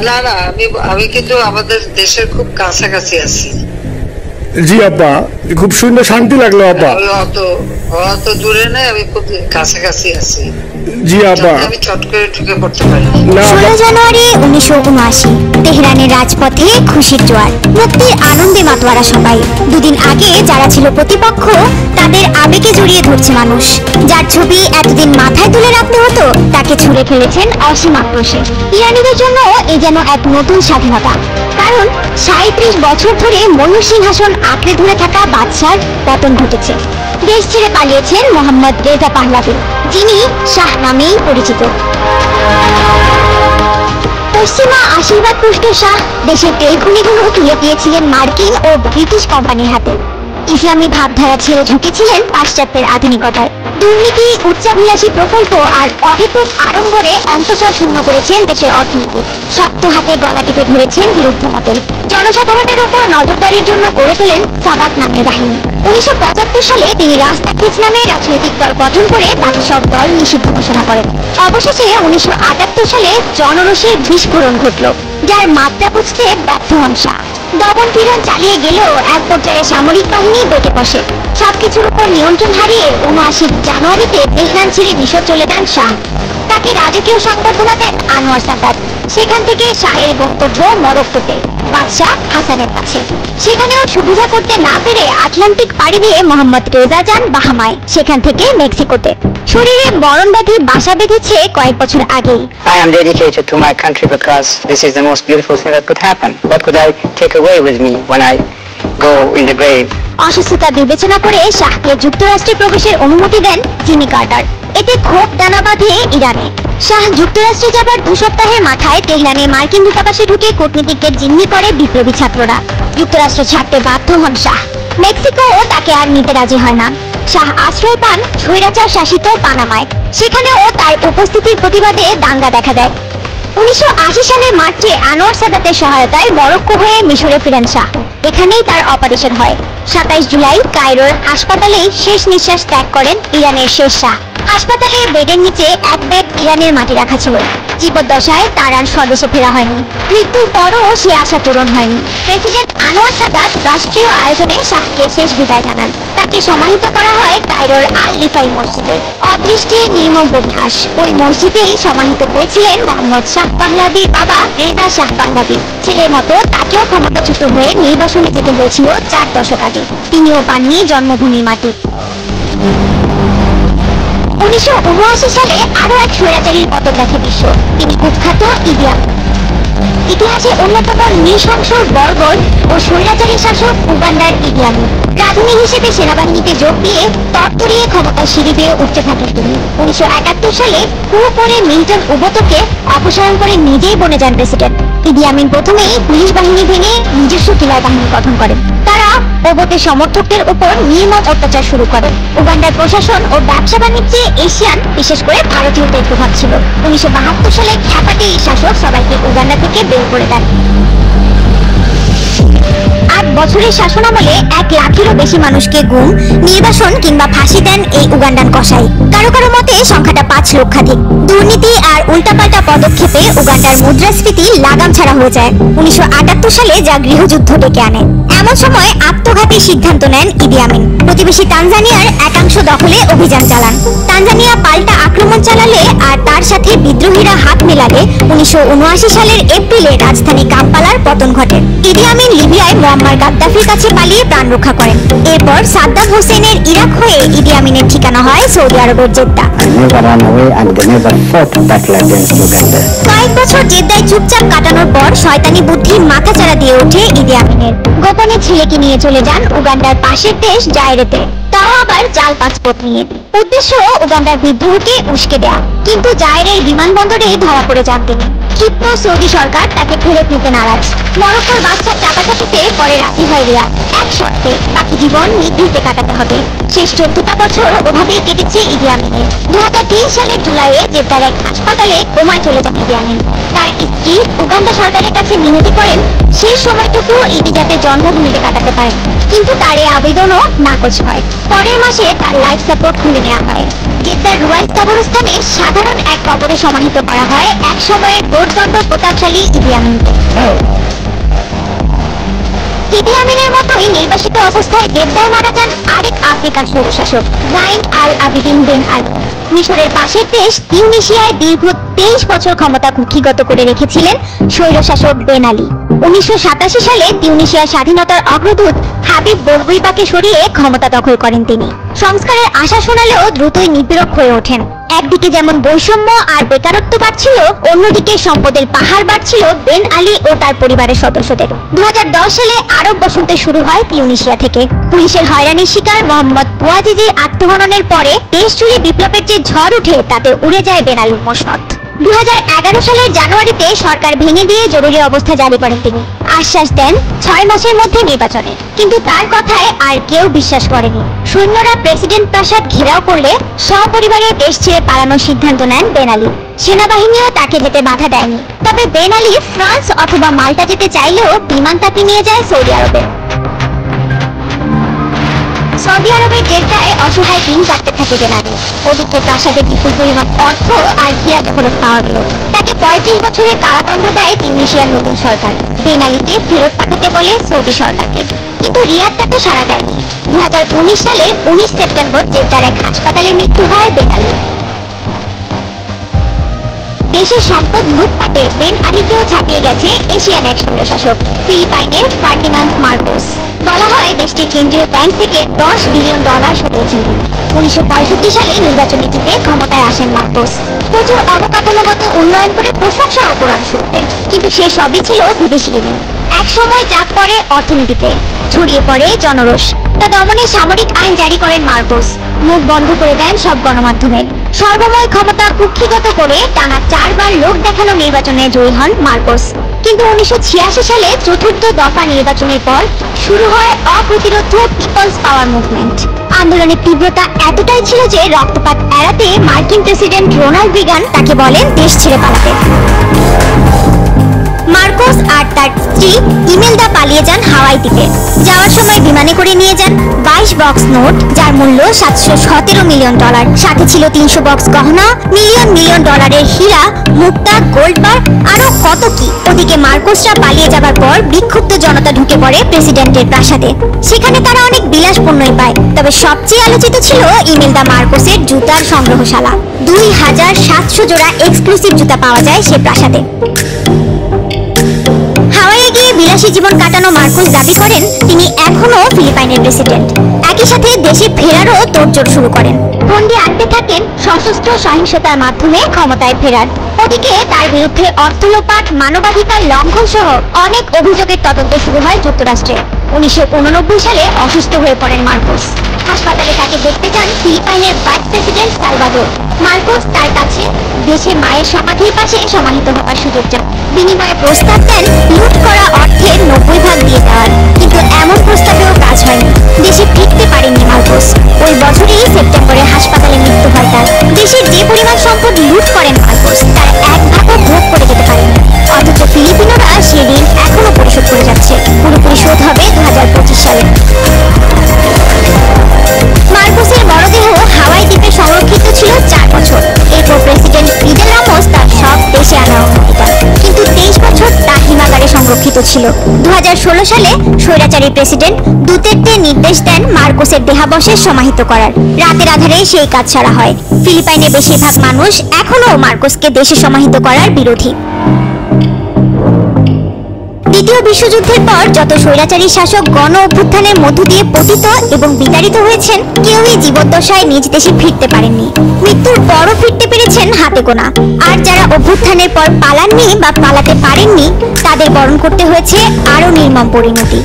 না না, আমি কিন্তু আমাদের দেশের খুব কাছাকাছি আছি। জি আপা, খুব সুন্দর, শান্তি লাগলো আপা। অত দূরে নাই, আমি খুব কাছাকাছি আছি। জি আপা, আমি চট করে ঢুকে পড়তে পারি। 16 জানুয়ারি 1979 তেহরানের রাজপথে খুশির জোয়ার, মুক্তির আনন্দে মাতোয়ারা সবাই। দুদিন আগে যারা ছিল প্রতিপক্ষ তাদের আবেগে জড়িয়ে ধরছে মানুষ। যার ছবি এতদিন মাথায় তুলে রাখতে হতো তাকে ছুঁড়ে ফেলেছেন অসীম আক্রোশে। ইরানিদের জন্য এ যেন এক নতুন স্বাধীনতা, কারণ 37 বছর ধরে ময়ূর সিংহাসন আঁকড়ে ধরে থাকা বাদশার পতন ঘটেছে। দেশ ছেড়ে পালিয়েছেন মোহাম্মদ রেজা পাহলাভি, যিনি শাহ নামেই পরিচিত। পশ্চিমা আশীর্বাদ পুষ্ট শাহ দেশের তেল খনিগুলো তুলে দিয়েছিলেন মার্কিন ও ব্রিটিশ কোম্পানির হাতে। ইসলামী ভাবধারা ছেড়ে ঝুঁকেছিলেন পাশ্চাত্যের আধুনিকতায়। দুর্নীতি, উচ্চাভিলাষী প্রকল্প আর অহেতুক আড়ম্বরে অন্তঃসার শূন্য করেছেন দেশের অর্থনীতি। শক্ত হাতে গলা টিপে ধরেছেন বিরুদ্ধ মতের। জনসাধারণের উপর নজরদারির জন্য গড়ে তোলেন সাবাক নামের বাহিনী। 1975 সালে তিনি রাস্তাখেজ নামে রাজনৈতিক দল গঠন করে বাকি সব দল নিষিদ্ধ ঘোষণা করেন। অবশেষে 1978 সালে জনরোষের বিস্ফোরণ ঘটল, যার মাত্রা বুঝতে ব্যর্থ হন শাহ। দমন পীড়ন চালিয়ে গেলেও এক পর্যায়ে সামরিক বাহিনী বেঁকে বসে। সবকিছুর উপর নিয়ন্ত্রণ হারিয়ে 79 জানুয়ারিতে তেহরান ছেড়ে মিশর চলে যান শাহ। তাকে রাজকীয় সংবর্ধনা দেন আনোয়ার সাদাত। সেখান থেকে শাহের বক্তব্য মরক্কোতে বাদশাহ হাসানের কাছে। সেখানেও সুবিধা করতে না পেরে আটলান্টিক পাড়ি দিয়ে মোহাম্মদ রেজা যান বাহামায়, সেখান থেকে মেক্সিকোতে। শরীরে মরণ ব্যাধি বাসা বেঁধেছে কয়েক বছর আগেই। I am dedicated to my country because this is the most beautiful thing that could happen. What could I take away with me when I go in the grave? অসুস্থতা বিবেচনা করে শাহকে যুক্তরাষ্ট্রে প্রবেশের অনুমতি দেন জিমি কার্টার। এতে ক্ষোভ দানা বাঁধে ইরানে। শাহ যুক্তরাষ্ট্রে যাবার 2 সপ্তাহের মাথায় তেহরানে মার্কিন দূতাবাসে ঢুকে কূটনীতিকদের জিম্মি করে বিপ্লবী ছাত্ররা। যুক্তরাষ্ট্র ছাড়তে বাধ্য হন শাহ। মেক্সিকোও তাকে আর নিতে রাজি হয় না। শাহ আশ্রয় পান স্বৈরাচার শাসিত পানামায়। সেখানেও তার উপস্থিতির প্রতিবাদে দাঙ্গা দেখা দেয়। 1980 সালের মার্চে আনোয়ার সাদাতের সহায়তায় মরক্কো হয়ে মিশরে ফিরেন শাহ। এখানেই তার অপারেশন হয়। 27 জুলাই কায়রোর হাসপাতালেই শেষ নিঃশ্বাস ত্যাগ করেন ইরানের শেষ শাহ। হাসপাতালে বেডের নিচে এক ব্যাগ ইরানের মাটি রাখা ছিল। জীবদ্দশায় তার আর স্বদেশে ফেরা হয়নি। মৃত্যুর পরও সে আশা পূরণ হয়নি। প্রেসিডেন্ট আনোয়ার সাদাত রাষ্ট্রীয় আয়োজনে শাহকে শেষ বিদায় জানান। তাকে সমাহিত করা হয় কায়রোর আল রিফাই মসজিদে। অদৃষ্টির নির্মম পরিহাস, ওই মসজিদেই সমাহিত হয়েছিলেন মোহাম্মদ শাহ পাহলাভির বাবা রেজা শাহ পাহলাভি। ছেলের মতো তাকেও ক্ষমতাচ্যুত হয়ে নির্বাসনে যেতে হয়েছিল 4 দশক আগে। তিনিও পাননি জন্মভূমির মাটি। 1979 সালে আরো এক স্বৈরাচারীর পতন দেখে বিশ্ব। তিনি কুখ্যাত ইদি আমিন। ইতিহাসে অন্যতম নৃশংস, বর্বর ও স্বৈরাচারী শাসক উগান্ডার ইদি আমিন। রাঁধুনি হিসেবে সেনাবাহিনীতে যোগ দিয়ে তরতরিয়ে ক্ষমতার সিঁড়ি বেয়ে উঠতে থাকেন তিনি। 1971 সালে কুয়ো করে মিল্টন উবোতকে অপসারণ করে নিজেই বনে যান প্রেসিডেন্ট। ইদি আমিন প্রথমেই পুলিশ বাহিনী ভেঙে নিজস্ব কিলার বাহিনী গঠন করেন। তারা ওবোতের সমর্থকদের উপর নির্মম অত্যাচার শুরু করেন। উগান্ডার প্রশাসন ও ব্যবসা বাণিজ্যে এশিয়ান, বিশেষ করে ভারতীয়দের প্রভাব ছিল। 1972 সালে খ্যাপাটে এই শাসক সবাইকে উগান্ডা থেকে বের করে দেন। 8 বছরের শাসনামলে 1 লাখেরও বেশি মানুষকে গুম, নির্বাসন কিংবা ফাঁসি দেন এই উগান্ডান কসাই। কারো কারো মতে সংখ্যাটা 5 লক্ষাধিক। দুর্নীতি আর উল্টাপাল্টা পদক্ষেপে উগান্ডার মুদ্রাস্ফীতি লাগাম ছাড়া হয়ে যায় 1978 সালে, যা গৃহযুদ্ধ ডেকে আনে। এমন সময় আত্মঘাতী সিদ্ধান্ত নেন ইদি আমিন। প্রতিবেশী তানজানিয়ার একাংশ দখলে অভিযান চালান। তানজানিয়া পাল্টা আক্রমণ চালালে আর তার সাথে বিদ্রোহীরা হাত মেলালে 1979 সালের এপ্রিলে রাজধানী কাম্পালার পতন ঘটে। ইদি আমিন লিবিয়ায় মুয়াম্মার গাদ্দাফির কাছে পালিয়ে প্রাণ রক্ষা করেন। এরপর সাদ্দাম হোসেনের ইরাক হয়ে ইদি আমিনের ঠিকানা হয় সৌদি আরবের জেদ্দা। কয়েক বছর জেদ্দায় চুপচাপ কাটানোর পর শয়তানি বুদ্ধির মাথাচাড়া দিয়ে ওঠে ইদি আমিনের। গোপনে ছেলেকে নিয়ে চলে যান উগান্ডার পাশের দেশ জায়রেতে, তাও আবার জাল পাসপোর্ট নিয়ে। উদ্দেশ্য উগান্ডার বিদ্রোহকে উস্কে দেয়া। কিন্তু জায়রের বিমানবন্দরে ধরা পড়ে যান তিনি। ক্ষিপ্ত সৌদি সরকার তাকে ফেরত নিতে নারাজ। মরক্কোর বাচ্চার চাপাচাপিতে পরে রাজি হয় রিয়া। এক শর্তে, বাকি জীবন নিভৃতে কাটাতে হবে। শেষ 14টা বছর ওভাবেই কেটেছে ইদি আমিনের। 2003 সালের জুলাইয়ে জেদ্দার এক হাসপাতালে কোমায় চলে যান ইদি আমিন। তার স্ত্রী উগান্ডা সরকারের কাছে মিনতি করেন শেষ সময়টুকু ইদি যাতে জন্মভূমিতে কাটাতে পারেন, কিন্তু তার এই আবেদনও নাকচ হয়। পরের মাসে তার লাইফ সাপোর্ট খুলে নেওয়া হয়। জেদ্দার রুয়াইস কবরস্থানে সাধারণ এক কবরে সমাহিত করা হয় এক সময়ের প্রচন্ড প্রতাপশালী ইদি আমিনকে। ইদি আমিনের মতোই নির্বাসিত অবস্থায় জেদ্দায় মারা যান আরেক আফ্রিকান স্বৈরশাসক জাইন আল আবিদিন বেন আলী। মিশরের পাশের দেশ তিউনিসিয়ায় দীর্ঘ 23 বছর ক্ষমতা কুক্ষিগত করে রেখেছিলেন স্বৈরশাসক বেন আলী। 1987 সালে তিউনিসিয়ার স্বাধীনতার অগ্রদূত হাবিব বৌগুইবাকে সরিয়ে ক্ষমতা দখল করেন তিনি। সংস্কারের আশা শোনালেও দ্রুতই নির্বিরোধ হয়ে ওঠেন। একদিকে যেমন বৈষম্য আর বেকারত্ব বাড়ছিল, অন্যদিকে সম্পদের পাহাড় বাড়ছিল বেন আলী ও তার পরিবারের সদস্যদের। 2010 সালে আরব বসন্ত শুরু হয় তিউনিসিয়া থেকে। পুলিশের হয়রানির শিকার মোহাম্মদ বুয়াজিজির আত্মহননের পরে দেশ জুড়ে বিপ্লবের যে ঝড় উঠে তাতে উড়ে যায় বেন আলীর মসনদ। 2011 সালের জানুয়ারিতে সরকার ভেঙে দিয়ে জরুরি অবস্থা জারি করেন তিনি। আশ্বাস দেন 6 মাসের মধ্যে নির্বাচনের, কিন্তু তার কথায় আর কেউ বিশ্বাস করেনি। সৈন্যরা প্রেসিডেন্ট প্রাসাদ ঘেরাও করলে সপরিবারে দেশ ছেড়ে পালানোর সিদ্ধান্ত নেন বেন আলী। সেনাবাহিনীও তাকে যেতে বাধা দেয়নি। তবে বেন আলী ফ্রান্স অথবা মাল্টা যেতে চাইলেও বিমান তাকে নিয়ে যায় সৌদি আরবে। সৌদি আরবের জেদ্দায় অসহায় দিন কাটতে থাকে বেন আলী। ওদিকে প্রাসাদে বিপুল পরিমাণ অর্থ আর হীরা জহরত পাওয়া গেল। তাকে 35 বছরের কারাদণ্ড দেয় তিউনিসিয়ার নতুন সরকার। বেন আলীকে ফেরত পাঠাতে বলে সৌদি সরকারকে, কিন্তু রিয়াদ তাকে সাড়া দেয়নি। 2019 সালে 19 সেপ্টেম্বর জেদ্দার এক হাসপাতালে মৃত্যু হয় বেন আলীর। দেশের সম্পদ লুটপাটে বেন আলীকেও ছাপিয়ে গেছে এশিয়ান এক স্বৈরশাসক ফিলিপাইনের ফার্ডিনান্দ মার্কোস। বলা হয় দেশটির কেন্দ্রীয় ব্যাংক থেকে $10 বিলিয়ন সরিয়েছেন। 1965 সালে নির্বাচনী জিতে ক্ষমতায় আসেন মার্কোস। প্রচুর অবকাঠামোগত উন্নয়ন করে প্রশংসা ও কোরআন শুরুতে, কিন্তু সে সবই ছিল বিদেশি ঋণ। এক সময় চাপ পড়ে অর্থনীতিতে, ছড়িয়ে পড়ে জনরোষ। তা দমনে সামরিক আইন জারি করেন মার্কোস। মুখ বন্ধ করে দেন সব গণমাধ্যমের। সর্বময় ক্ষমতা কুক্ষিগত করে টানা 4 বার লোক দেখানো নির্বাচনে জয়ী হন মার্কোস। কিন্তু 1986 সালে চতুর্থ দফা নির্বাচনের পর শুরু হয় অপ্রতিরোধ্য পিপলস পাওয়ার মুভমেন্ট। আন্দোলনের তীব্রতা এতটাই ছিল যে রক্তপাত এড়াতে মার্কিন প্রেসিডেন্ট রোনাল্ড রিগান তাকে বলেন দেশ ছেড়ে পালাতে। মার্কোস আর তার স্ত্রী ইমেলদা পালিয়ে যান হাওয়াই দ্বীপে। যাওয়ার সময় বিমানে করে নিয়ে যান 22 বক্স নোট, যার মূল্য $717 মিলিয়ন। সাথে ছিল 300 বক্স গহনা, মিলিয়ন ডলারের হীরা, মুক্তা, গোল্ড বার, আরো কত কি। ওদিকে মার্কোসরা পালিয়ে যাবার পর বিক্ষুব্ধ জনতা ঢুকে পড়ে প্রেসিডেন্টের প্রাসাদে। সেখানে তারা অনেক বিলাসপণ্যই পায়, তবে সবচেয়ে আলোচিত ছিল ইমেলদা মার্কোসের জুতার সংগ্রহশালা। 2700 জোড়া এক্সক্লুসিভ জুতা পাওয়া যায় সে প্রাসাদে। হাওয়াইয়ে গিয়ে বিলাসী জীবন কাটানো মার্কোস দাবি করেন তিনি এখনো ফিলিপাইনের প্রেসিডেন্ট। একই সাথে দেশে ফেরারও তোড়জোড় শুরু করেন। বন্দি আনতে থাকেন সশস্ত্র সহিংসতার মাধ্যমে ক্ষমতায় ফেরার। ওদিকে তার বিরুদ্ধে অর্থ লোপাট, মানবাধিকার লঙ্ঘন সহ অনেক অভিযোগের তদন্ত শুরু হয় যুক্তরাষ্ট্রে। 1989 সালে অসুস্থ হয়ে পড়েন মার্কোস। হাসপাতালে তাকে দেখতে যান ফিলিপাইনের ভাইস প্রেসিডেন্ট সালভাদোর। মার্কোস তার কাছে দেশে মায়ের সমাধির পাশে সমাহিত হওয়ার সুযোগ চান। বিনিময়ে প্রস্তাব দেন লুট করা অর্থের 90 ভাগ দিয়ে দেওয়ার, কিন্তু এমন প্রস্তাবেও কাজ হয়নি। দেশে ফিরতে পারেননি মার্কোস। ওই বছরই সেপ্টেম্বরে হাসপাতালে মৃত্যু হয় তার। দেশের যে পরিমাণ সম্পদ লুট করেন মার্কোস, তার 1 ভাগও ভোগ করে যেতে পারেনি। অথচ ফিলিপিনোরা সে ঋণ এখনো পরিশোধ করে যাচ্ছে। পুরোপুরি শোধ হবে 2025 সালে। মার্কোসের মরদেহ হাওয়াই দ্বীপে সংরক্ষিত ছিল 4 বছর। এরপর প্রেসিডেন্ট ফিদেল রামোস তার সব দেশে আনার অনুমতি দেন, কিন্তু 23 বছর তা হিমাগারে সংরক্ষিত ছিল। 2016 সালে স্বৈরাচারী প্রেসিডেন্ট দুতের্তে নির্দেশ দেন মার্কোসের দেহাবশেষ সমাহিত করার। রাতের আধারে সেই কাজ সারা হয়। ফিলিপাইনের বেশিরভাগ মানুষ এখনো মার্কোসকে দেশে সমাহিত করার বিরোধী। দ্বিতীয় বিশ্বযুদ্ধের পর যত স্বৈরাচারী শাসক গণ অভ্যুত্থানের মধ্য দিয়ে পতিত এবং বিতাড়িত হয়েছেন, কেউই জীবদ্দশায় নিজ দেশে ফিরতে পারেননি। মৃত্যুর পরও ফিরতে পেরেছেন হাতে গোনা। আর যারা অভ্যুত্থানের পর পালাননি বা পালাতে পারেননি, তাদের বরণ করতে হয়েছে আরো নির্মম পরিণতি।